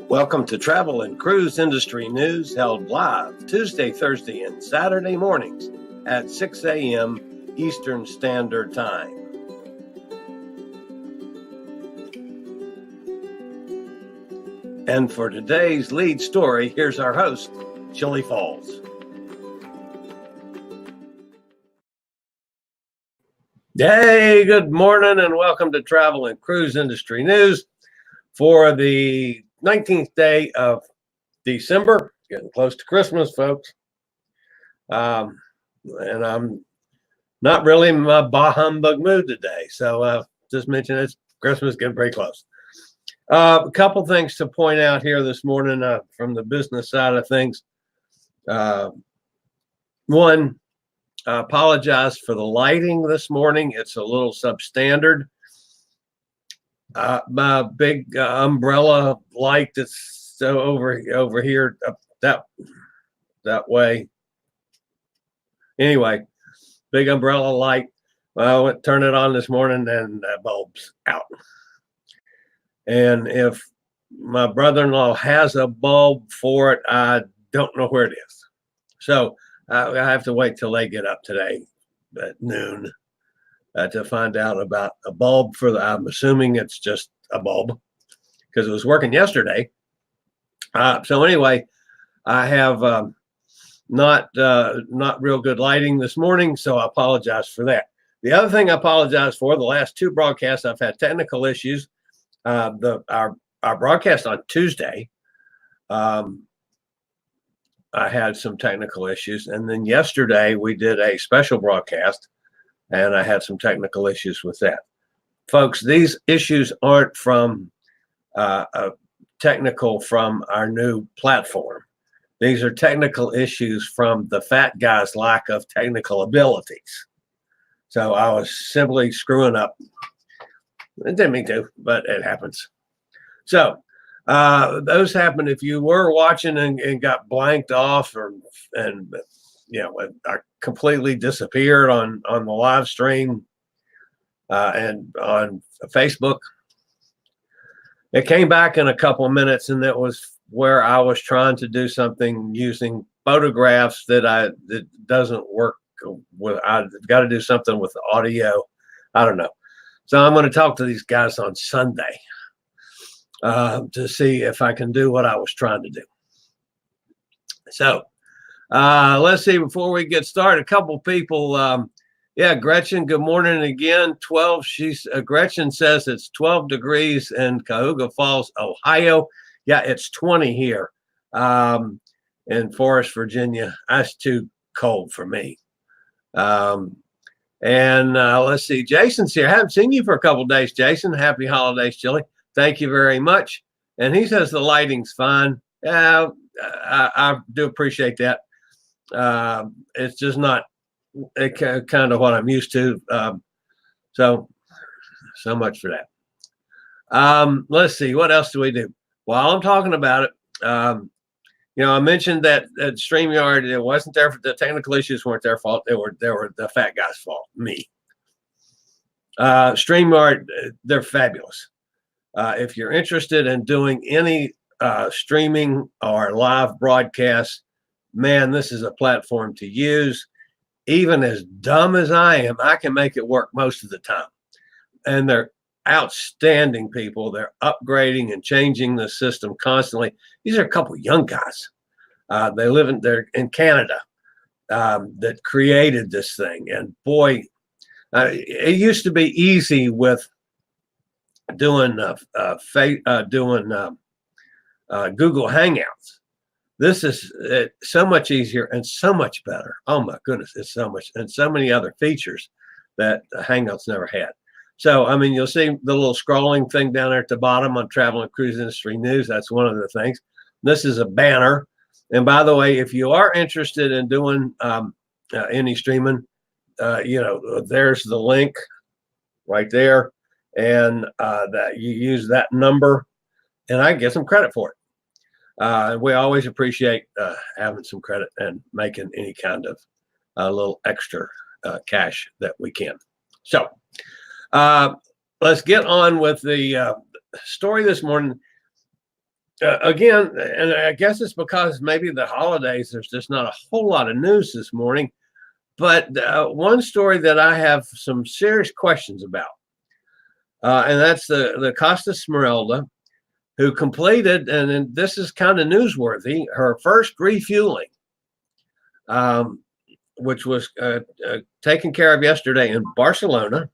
Welcome to Travel and Cruise Industry News, held live Tuesday, Thursday, and Saturday mornings at 6 a.m. Eastern Standard Time. And for today's lead story, here's our host, Chillie Falls. Hey, good morning and welcome to Travel and Cruise Industry News for the 19th day of December. Getting close to Christmas, folks. And I'm not really in my bah humbug mood today. So just mention it's Christmas getting pretty close. A couple things to point out here this morning from the business side of things. One, I apologize for the lighting this morning. It's a little substandard. My big umbrella light that's over here that way. Anyway, big umbrella light. I went turn it on this morning and the bulb's out. And if my brother-in-law has a bulb for it, I don't know where it is. So I have to wait till they get up today at noon to find out about a bulb for the, I'm assuming it's just a bulb because it was working yesterday. So anyway, I have not real good lighting this morning, so I apologize for that. The other thing I apologize for, the last two broadcasts, I've had technical issues. Our broadcast on Tuesday, I had some technical issues, and then yesterday we did a special broadcast, and I had some technical issues with that. Folks, these issues aren't from technical from our new platform. These are technical issues from the fat guy's lack of technical abilities. So I was simply screwing up. It didn't mean to, but it happens. So those happen if you were watching and got blanked off and completely disappeared on the live stream and on Facebook. It came back in a couple of minutes, and that was where I was trying to do something using photographs that doesn't work with. I've got to do something with the audio. I don't know. So I'm going to talk to these guys on Sunday to see if I can do what I was trying to do. So let's see, before we get started, a couple people. Gretchen, good morning again. 12. Gretchen says it's 12 degrees in Cuyahoga Falls, Ohio. Yeah, it's 20 here in Forest, Virginia. That's too cold for me. Let's see, Jason's here. I haven't seen you for a couple of days, Jason. Happy holidays, Chillie. Thank you very much. And he says the lighting's fine. Yeah, I do appreciate that. It's just not kind of what I'm used to. So much for that. Let's see, what else do we do? While I'm talking about it, I mentioned that at Streamyard, it wasn't the technical issues weren't their fault. They were the fat guy's fault, me. Streamyard, they're fabulous. If you're interested in doing any streaming or live broadcasts, man, this is a platform to use. Even as dumb as I am, I can make it work most of the time. And they're outstanding people. They're upgrading and changing the system constantly. These are a couple young guys. They're in Canada that created this thing. And boy, it used to be easy with doing Google Hangouts. This is so much easier and so much better. Oh my goodness, it's so much, and so many other features that Hangouts never had. So, I mean, you'll see the little scrolling thing down there at the bottom on Travel and Cruise Industry News. That's one of the things. This is a banner. And by the way, if you are interested in doing any streaming, there's the link right there. And that you use that number, and I get some credit for it. We always appreciate having some credit and making any kind of a little extra cash that we can. So let's get on with the story this morning. Again, and I guess it's because maybe the holidays, there's just not a whole lot of news this morning. But one story that I have some serious questions about, and that's the Costa Smeralda, who completed, and this is kind of newsworthy, her first refueling, which was taken care of yesterday in Barcelona.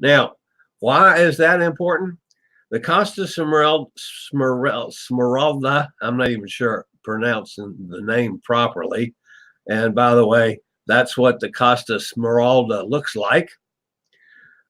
Now, why is that important? The Costa Smeralda, I'm not even sure pronouncing the name properly. And by the way, that's what the Costa Smeralda looks like.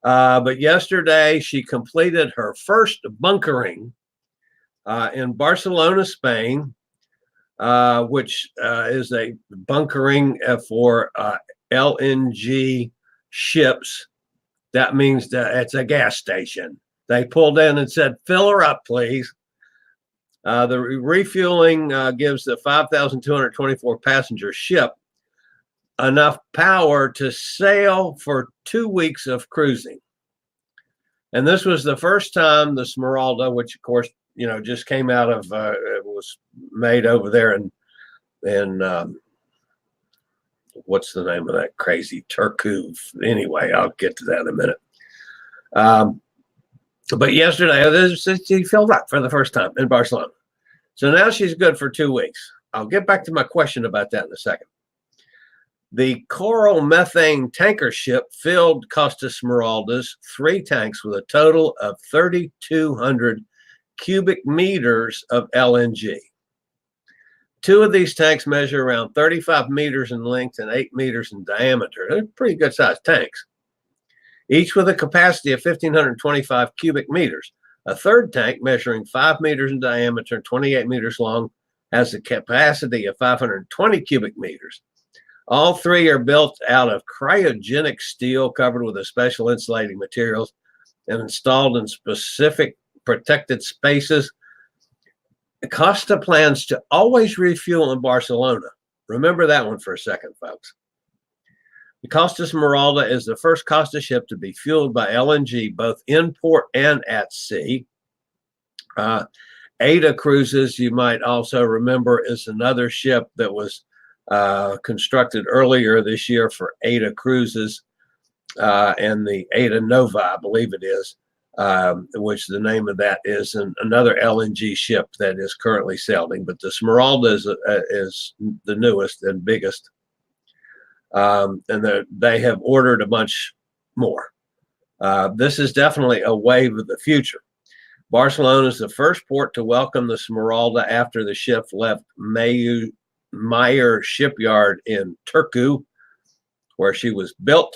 But yesterday, she completed her first bunkering in Barcelona, Spain, which is a bunkering for LNG ships. That means that it's a gas station. They pulled in and said, fill her up, please. The refueling gives the 5,224 passenger ship enough power to sail for 2 weeks of cruising. And this was the first time the Smeralda, which of course, you know, just came out of, it was made over there in what's the name of that crazy Turku? Anyway, I'll get to that in a minute. But yesterday, she filled up for the first time in Barcelona. So now she's good for 2 weeks. I'll get back to my question about that in a second. The Coral methane tanker ship filled Costa Smeralda's 3 tanks with a total of 3,200 cubic meters of LNG. 2 of these tanks measure around 35 meters in length and 8 meters in diameter. They're pretty good sized tanks, each with a capacity of 1,525 cubic meters. A third tank measuring 5 meters in diameter and 28 meters long has a capacity of 520 cubic meters. All 3 are built out of cryogenic steel covered with a special insulating materials and installed in specific protected spaces. Costa plans to always refuel in Barcelona. Remember that one for a second, folks. The Costa Smeralda is the first Costa ship to be fueled by LNG, both in port and at sea. Ada Cruises, you might also remember, is another ship that was constructed earlier this year for Ada Cruises, and the Ada Nova, I believe it is, which the name of that is another LNG ship that is currently sailing. But the Smeralda is the newest and biggest. And they have ordered a bunch more. This is definitely a wave of the future. Barcelona is the first port to welcome the Smeralda after the ship left Meyer shipyard in Turku, where she was built,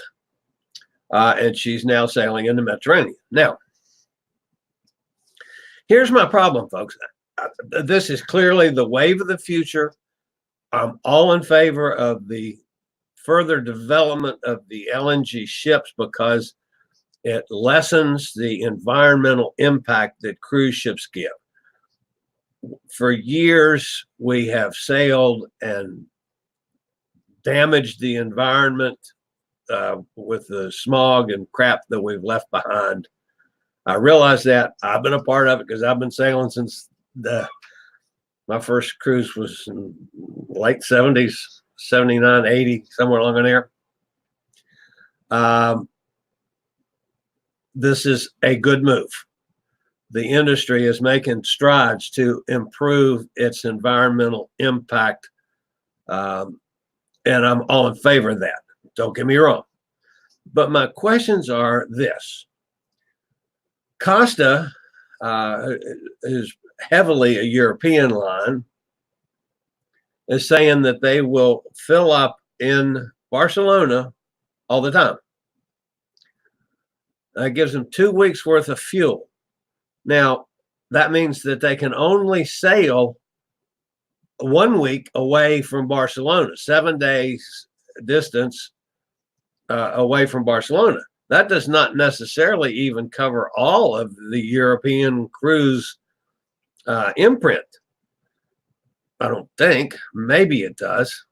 and she's now sailing in the Mediterranean. Now, here's my problem, folks. This is clearly the wave of the future. I'm all in favor of the further development of the LNG ships because it lessens the environmental impact that cruise ships give. For years, we have sailed and damaged the environment with the smog and crap that we've left behind. I realize that. I've been a part of it because I've been sailing since my first cruise was in late 70s, 79, 80, somewhere along in there. This is a good move. The industry is making strides to improve its environmental impact, and I'm all in favor of that. Don't get me wrong. But my questions are this. Costa is heavily a European line, is saying that they will fill up in Barcelona all the time. That gives them 2 weeks worth of fuel. Now, that means that they can only sail 1 week away from Barcelona, 7 days distance away from Barcelona. That does not necessarily even cover all of the European cruise imprint. I don't think. Maybe it does.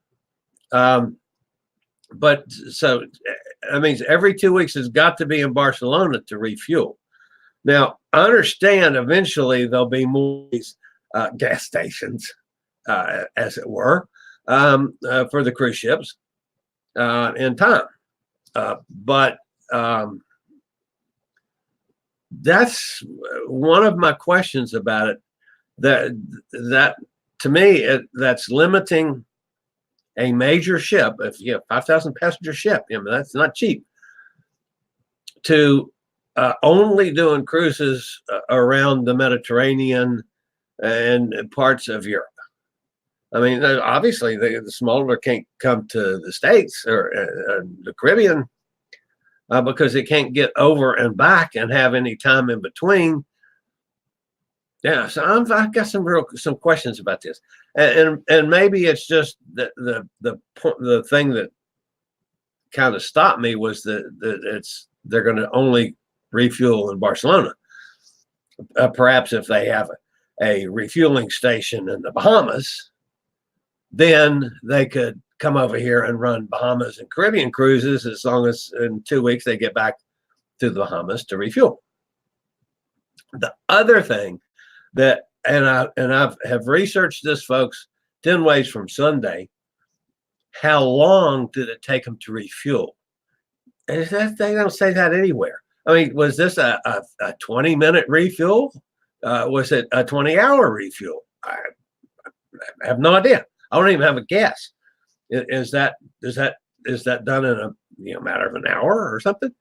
But so that means every 2 weeks has got to be in Barcelona to refuel. Now, I understand eventually there'll be more gas stations, as it were, for the cruise ships in time. But that's one of my questions about it. That to me, that's limiting a major ship. If you have 5,000 passenger ship, that's not cheap. To only doing cruises around the Mediterranean and parts of Europe. I mean, obviously, the smaller can't come to the States or the Caribbean because it can't get over and back and have any time in between. Yeah, so I've got some questions about this, and maybe it's just the thing that kind of stopped me was that they're going to only refuel in Barcelona. Perhaps if they have a refueling station in the Bahamas, then they could come over here and run Bahamas and Caribbean cruises as long as in 2 weeks they get back to the Bahamas to refuel. The other thing that, and I have researched this, folks, 10 ways from Sunday. How long did it take them to refuel? And they don't say that anywhere. I mean, was this a 20-minute refuel? Was it a 20-hour refuel? I have no idea. I don't even have a guess. Is that done in a matter of an hour or something?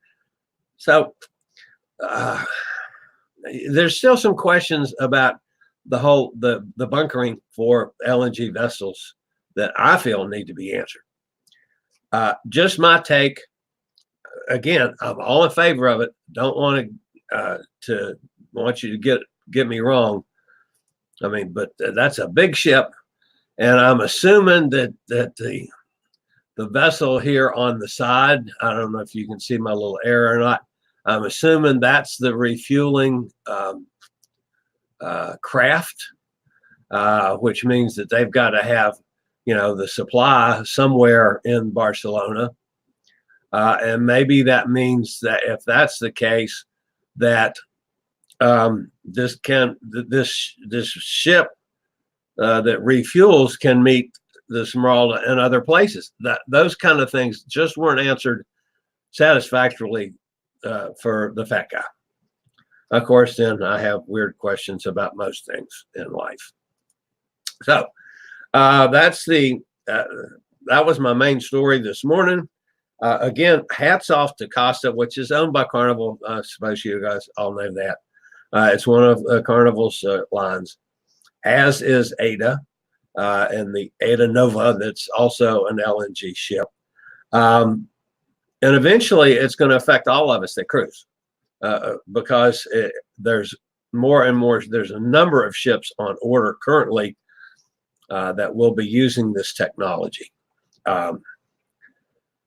So there's still some questions about the bunkering for LNG vessels that I feel need to be answered. Just my take. Again, I'm all in favor of it. Don't want you to get me wrong. I mean, but that's a big ship, and I'm assuming that the vessel here on the side, I don't know if you can see my little arrow or not. I'm assuming that's the refueling craft, which means that they've got to have, the supply somewhere in Barcelona. And maybe that means that if that's the case, that this ship that refuels can meet the Smeralda and other places. Those kind of things just weren't answered satisfactorily for the fat guy. Of course, then I have weird questions about most things in life. So that was my main story this morning. Again, hats off to Costa, which is owned by Carnival. I suppose you guys all know that. It's one of Carnival's lines, as is Ada, and the Ada Nova, that's also an LNG ship. And eventually, it's going to affect all of us that cruise because there's more and more. There's a number of ships on order currently that will be using this technology.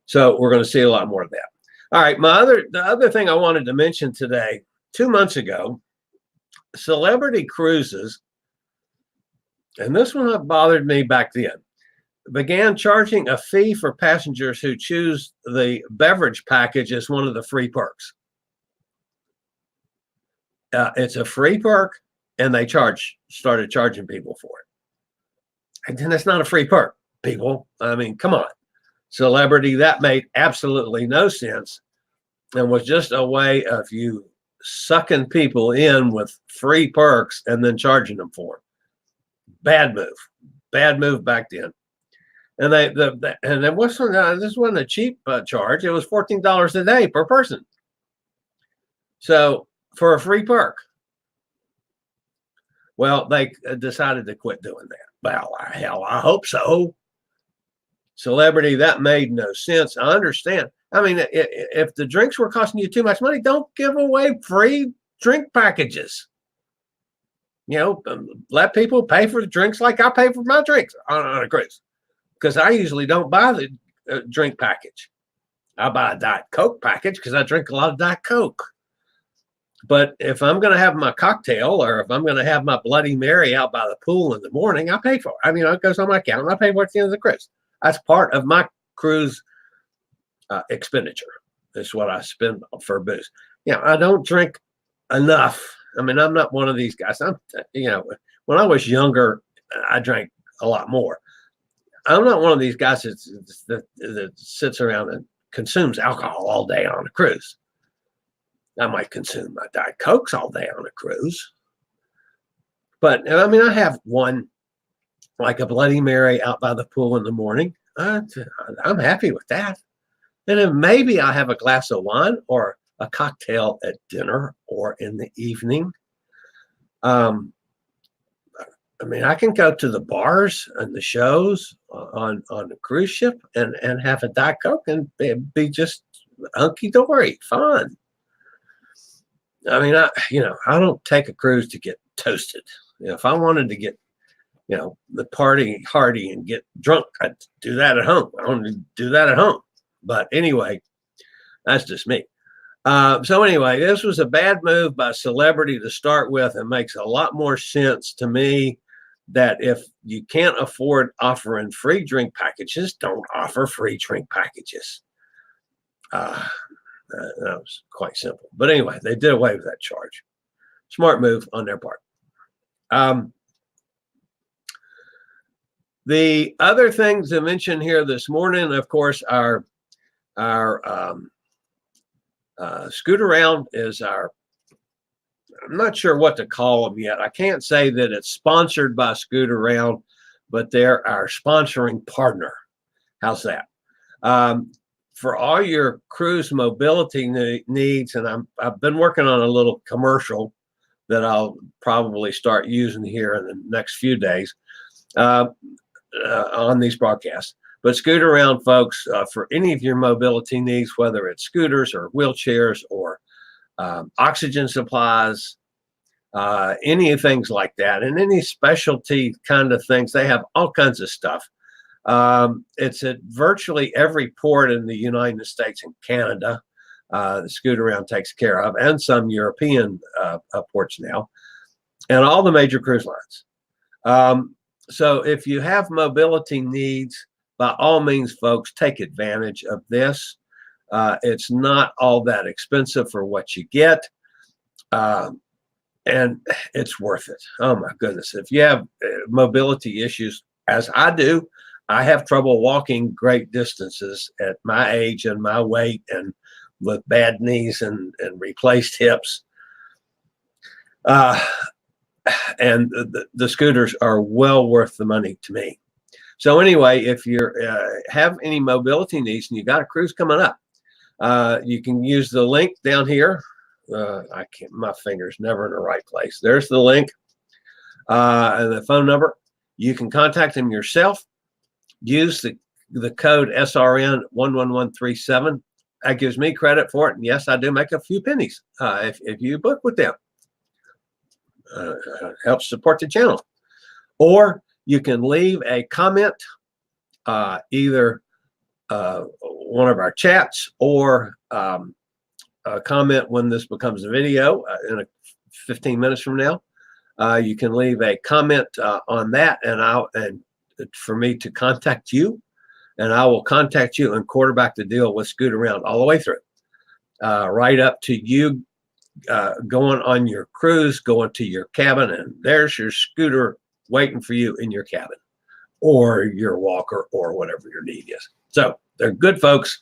So we're going to see a lot more of that. All right, the other thing I wanted to mention today, 2 months ago, Celebrity Cruises, and this one bothered me back then, began charging a fee for passengers who choose the beverage package as one of the free perks. It's a free perk, and they started charging people for it. And then that's not a free perk, people. I mean, come on. Celebrity, that made absolutely no sense and was just a way of you sucking people in with free perks and then charging them for them. Bad move back then. And then this wasn't a cheap charge. It was $14 a day per person. So for a free perk. Well, they decided to quit doing that. Well, hell, I hope so. Celebrity, that made no sense. I understand. I mean, if the drinks were costing you too much money, don't give away free drink packages. Let people pay for the drinks like I pay for my drinks on a cruise. Because I usually don't buy the drink package. I buy a Diet Coke package because I drink a lot of Diet Coke. But if I'm going to have my cocktail or if I'm going to have my Bloody Mary out by the pool in the morning, I pay for it. I mean, it goes on my account and I pay for it at the end of the cruise. That's part of my cruise expenditure. is what I spend for booze. I don't drink enough. I mean, I'm not one of these guys. When I was younger, I drank a lot more. I'm not one of these guys that sits around and consumes alcohol all day on a cruise. I might consume my Diet Cokes all day on a cruise. But I mean, I have one, like a Bloody Mary out by the pool in the morning. I'm happy with that. And then maybe I have a glass of wine or a cocktail at dinner or in the evening. I mean, I can go to the bars and the shows on the cruise ship and have a Diet Coke and be just hunky-dory, fun. I mean, I don't take a cruise to get toasted. If I wanted to get, the party hardy and get drunk, I'd do that at home. I don't do that at home. But anyway, that's just me. So anyway, this was a bad move by celebrity to start with. It makes a lot more sense to me that if you can't afford offering free drink packages, don't offer free drink packages. That was quite simple. But anyway, they did away with that charge. Smart move on their part. The other things to mention here this morning, of course, our Scoot Around is I'm not sure what to call them yet. I can't say that it's sponsored by Scoot Around, but they're our sponsoring partner. How's that? For all your cruise mobility needs, and I've been working on a little commercial that I'll probably start using here in the next few days on these broadcasts. But Scoot Around, folks, for any of your mobility needs, whether it's scooters or wheelchairs or oxygen supplies, any things like that, and any specialty kind of things, they have all kinds of stuff. It's at virtually every port in the United States and Canada. The Scoot Around takes care of, and some European ports now, and all the major cruise lines. So if you have mobility needs, by all means, folks, take advantage of this. It's not all that expensive for what you get, and it's worth it. Oh, my goodness. If you have mobility issues, as I do, I have trouble walking great distances at my age and my weight and with bad knees and replaced hips. And the scooters are well worth the money to me. So anyway, if you have any mobility needs and you got a cruise coming up, you can use the link down here. My finger's never in the right place. There's the link and the phone number. You can contact them yourself. Use the code SRN 11137. That gives me credit for it. And yes, I do make a few pennies if you book with them. Helps support the channel. Or you can leave a comment, either one of our chats or a comment when this becomes a video in 15 minutes from now. You can leave a comment on that, and for me to contact you, and I will contact you and quarterback the deal with Scoot Around all the way through, right up to you going on your cruise, going to your cabin, and there's your scooter waiting for you in your cabin or your walker or whatever your need is. So they're good folks.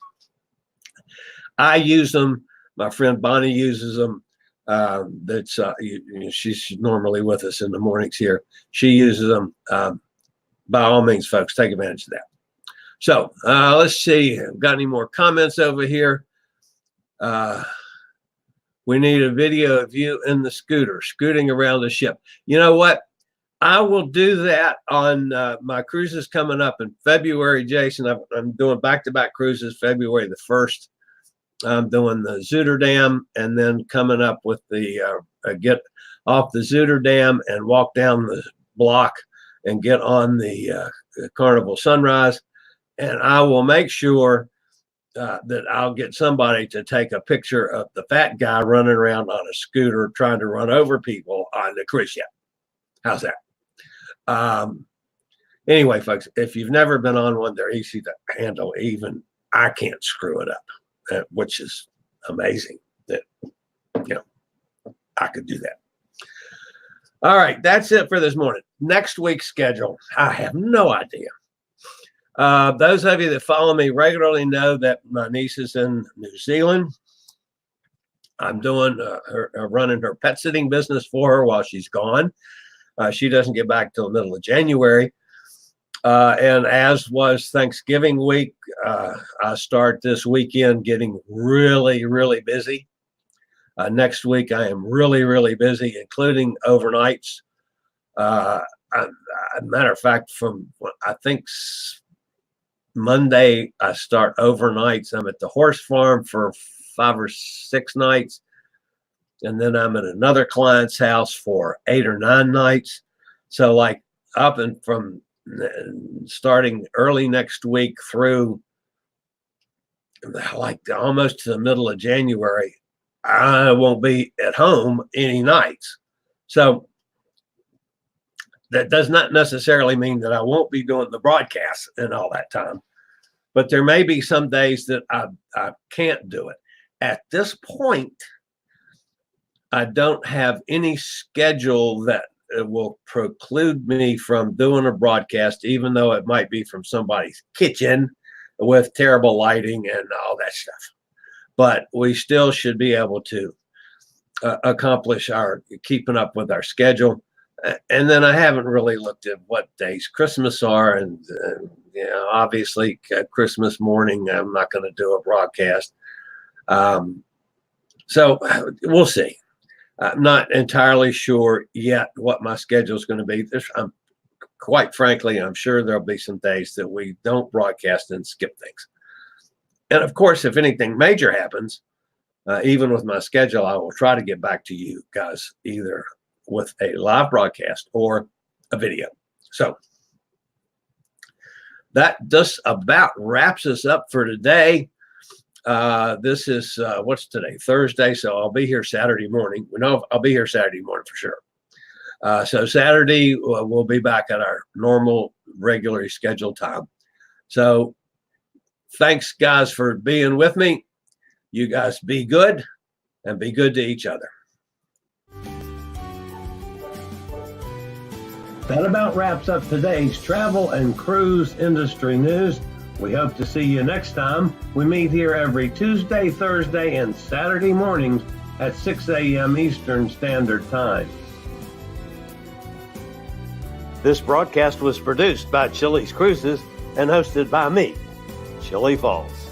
I use them. My friend Bonnie uses them. She's normally with us in the mornings here. She uses them. By all means, folks, take advantage of that. So let's see. Got any more comments over here? We need a video of you in the scooter, scooting around the ship. You know what? I will do that on my cruises coming up in February, Jason. I'm doing back-to-back cruises February the 1st. I'm doing the Zuider Dam, and then coming up with the get off the Zuider Dam and walk down the block and get on the Carnival Sunrise. And I will make sure that I'll get somebody to take a picture of the fat guy running around on a scooter trying to run over people on the cruise ship. How's that? Anyway, folks, if you've never been on one, they're easy to handle. Even I can't screw it up. which is amazing that, I could do that. All right, that's it for this morning. Next week's schedule, I have no idea. Those of you that follow me regularly know that my niece is in New Zealand. I'm doing running her pet sitting business for her while she's gone. She doesn't get back till the middle of January. And as was Thanksgiving week, I start this weekend getting really, really busy. Next week, I am really, really busy, including overnights. Matter of fact, from I think Monday, I start overnights. I'm at the horse farm for 5 or 6 nights. And then I'm at another client's house for 8 or 9 nights. So like up and from starting early next week through like almost to the middle of January, I won't be at home any nights. So that does not necessarily mean that I won't be doing the broadcast and all that time, but there may be some days that I can't do it. At this point, I don't have any schedule that will preclude me from doing a broadcast, even though it might be from somebody's kitchen with terrible lighting and all that stuff. But we still should be able to accomplish our keeping up with our schedule. And then I haven't really looked at what days Christmas are. And, obviously Christmas morning, I'm not going to do a broadcast. So we'll see. I'm not entirely sure yet what my schedule is going to be. Quite frankly, I'm sure there'll be some days that we don't broadcast and skip things. And of course, if anything major happens, even with my schedule, I will try to get back to you guys either with a live broadcast or a video. So that just about wraps us up for today. This is, what's today? Thursday. So I'll be here Saturday morning. I'll be here Saturday morning for sure. So Saturday, we'll be back at our normal, regularly scheduled time. So thanks, guys, for being with me. You guys be good and be good to each other. That about wraps up today's travel and cruise industry news. We hope to see you next time. We meet here every Tuesday, Thursday, and Saturday mornings at 6 a.m. Eastern Standard Time. This broadcast was produced by Chili's Cruises and hosted by me, Chili Falls.